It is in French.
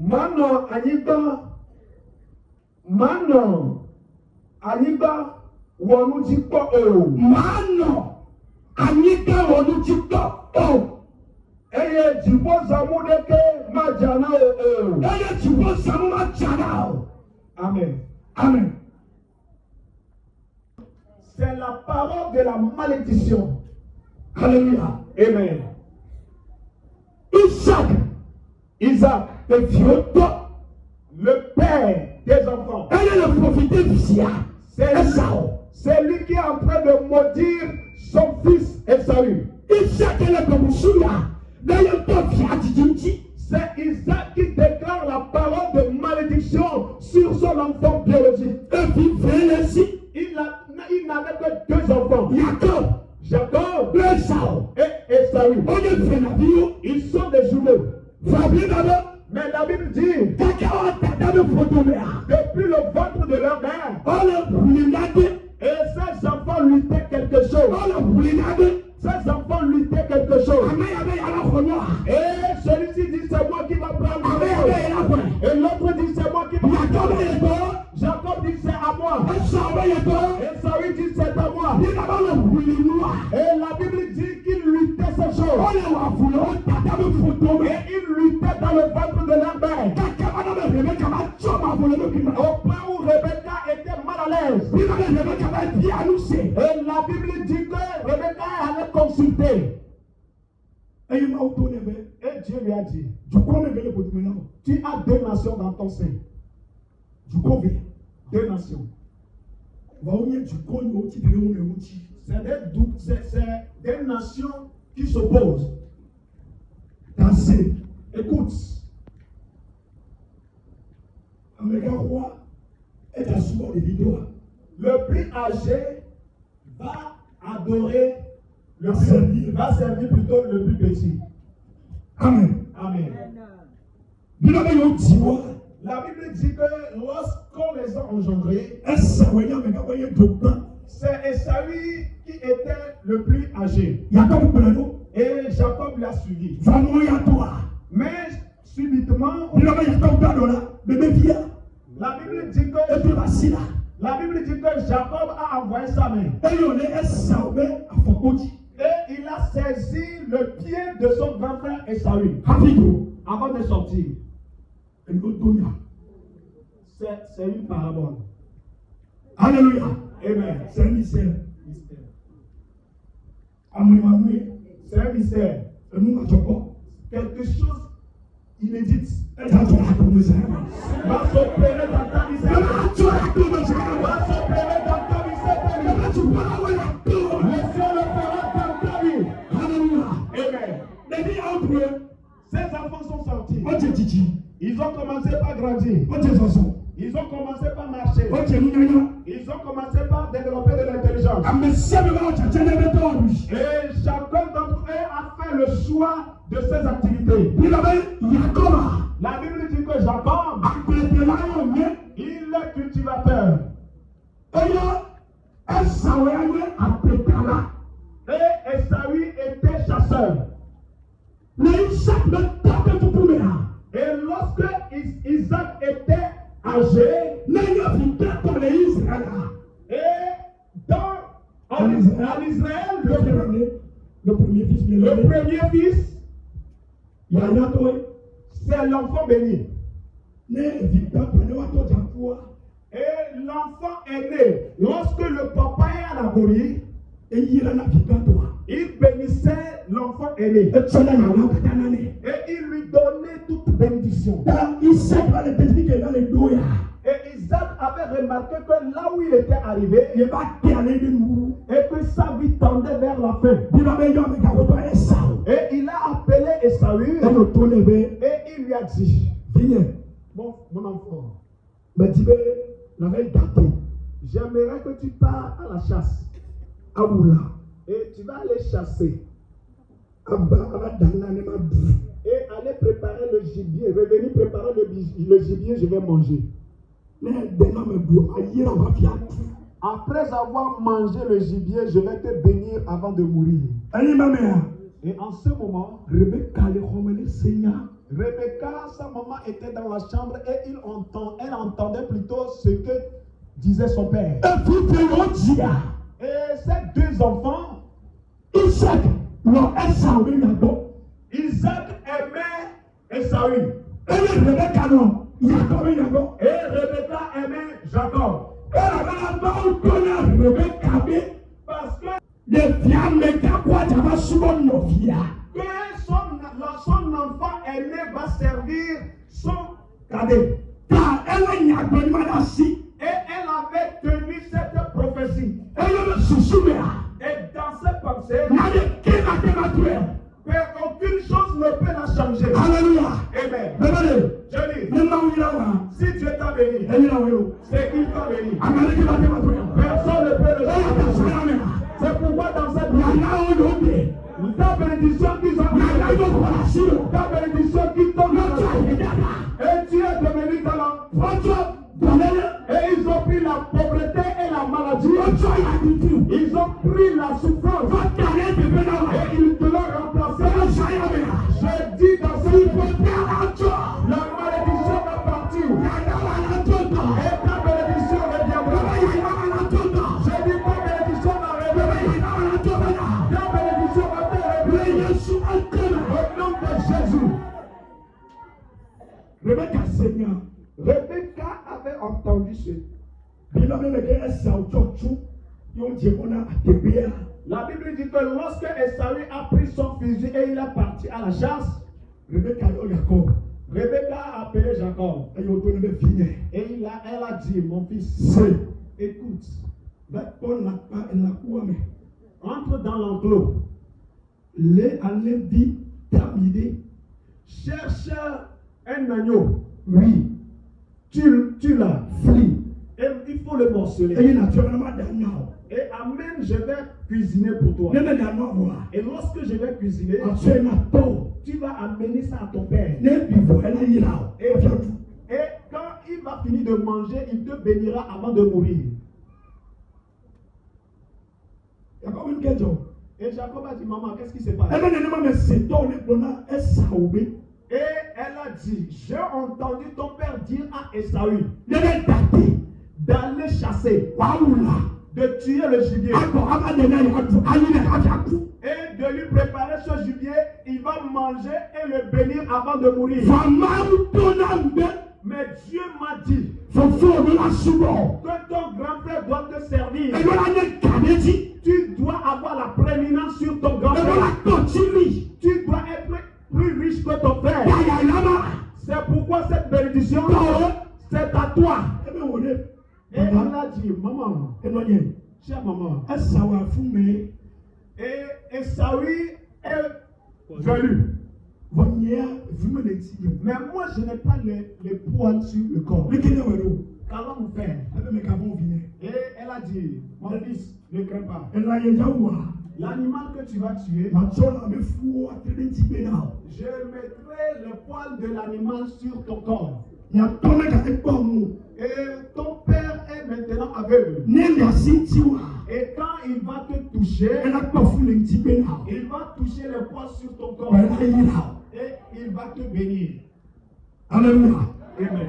Mano Aniba Wanujipo O. Mano Aniba Wanujipo O. Eye Jibo Zamudeke Majana O. Eye Jibo Zamudeke O. Amen. Amen. C'est la parole de la malédiction. Alléluia. Amen. Isaac, le vieux le père des enfants. Elle est le profité du ciel. C'est lui qui est en train de maudire son fils Esaü. Isaac est le Bomusouya. C'est Isaac qui déclare la parole de malédiction sur son enfant biologique. Il n'avait que 2 enfants. Jacob et Esaü. Ils sont des jumeaux. Mais la Bible dit, depuis le ventre de leur mère, et ces enfants luttaient quelque chose. Ces enfants luttaient quelque chose. Et celui-ci dit, c'est moi qui va prendre. Et l'autre dit, c'est moi qui va prendre. Jacob dit, c'est à moi. Esaü dit, c'est à moi. Et la Bible dit qu'il luttait ces choses. Et il luttait dans le ventre de leur mère. Au point où Rebecca était mal à l'aise. Et la Bible dit que Rebecca allait consulter. Et Dieu lui a dit, tu as 2 nations dans ton sein. 2 nations. C'est des nations qui s'opposent. Écoute. Le plus âgé va adorer va servir plutôt le plus petit. Amen. Amen. La Bible dit que lorsqu'on les a engendrés, c'est Esaü qui était le plus âgé. Et Jacob l'a suivi. Mais subitement, la Bible dit que Jacob a envoyé sa main. Et il a saisi le pied de son grand frère Esaü avant de sortir. C'est une parabole. Alléluia. Amen. C'est un mystère. C'est un mystère. Quelque chose inédit. Va s'opérer dans ta misère. Va s'opérer dans ta misère. Le ciel le fera dans ta vie. Alléluia. Amen. Ces enfants sont sortis. Ils ont commencé par grandir. Ils ont commencé par marcher. Ils ont commencé par développer de l'intelligence. Et chacun d'entre eux a fait le choix de ses activités. La Bible dit que Jacob, il est cultivateur. Et Esaü était chasseur. Et lorsque Isaac était âgé, et en Israël, le premier fils, c'est l'enfant béni. Et l'enfant est né. Lorsque le papa est à la gourie, il bénissait l'enfant aîné. Et il lui donnait toute bénédiction. Et Isaac avait remarqué que là où il était arrivé, et que sa vie tendait vers la fin. Et il a appelé Esaü et il lui a dit, bon, mon enfant, j'aimerais que tu pars à la chasse. Et tu vas aller chasser. Et aller préparer le gibier. Revenir préparer le gibier, je vais manger. Après avoir mangé le gibier, je vais te bénir avant de mourir. Et en ce moment, Rebecca, sa maman était dans la chambre et elle entendait plutôt ce que disait son père. Et ces deux enfants, Isaac aimait Esaü. Et Rebecca aimait Jacob. Parce que son enfant aîné va servir son cadet. Et elle avait tenu cette prophétie. Et dans cette pensée, aucune chose ne peut la changer. Alléluia. Amen. Je dis, si Dieu t'a béni, c'est qu'il t'a béni. Personne ne peut le changer. C'est pourquoi dans cette vie, ta bénédiction qui ta bénédiction qui tombe, et Dieu est devenu talent. Et ils ont pris la pauvreté et la maladie. Ils ont pris la souffrance. Et ils te l'ont remplacé. Je dis dans ce la malédiction va partir. Et ta bénédiction reviendra. Je dis ta bénédiction va revenir. Ta bénédiction va te revenir. Au nom de Jésus. Rebecca avait entendu ce. La Bible dit que lorsque Esaü a pris son fusil et il est parti à la chasse, Rebecca a appelé Jacob. Et elle a dit, mon fils, écoute, entre dans l'enclos. Cherche un agneau. Oui. Tu l'as. Et il faut le morceler. Et amen, je vais cuisiner pour toi. Et lorsque je vais cuisiner, tu vas amener ça à ton père. Et quand il va finir de manger, il te bénira avant de mourir. Et Jacob a dit, maman, qu'est-ce qui se passe? Et elle a dit, j'ai entendu ton père dire à Esaü d'aller chasser, de tuer le gibier et de lui préparer ce gibier. Il va manger et le bénir avant de mourir. Mais Dieu m'a dit que ton grand frère doit te servir. Tu dois avoir la prééminence sur ton grand frère. Tu dois être plus riche que ton frère. C'est pourquoi cette bénédiction, c'est à toi. Et elle a dit, maman, chère maman, et Esaü est venu. Mais moi, je n'ai pas les poils sur le corps. Qu'allons-nous faire? Et elle a dit, mon fils, ne crains pas. L'animal que tu vas tuer, je mettrai le poil de l'animal sur ton corps. Et ton père est maintenant aveugle. Et quand il va te toucher, il va toucher le poil sur ton corps. Et il va te bénir. Alléluia. Amen.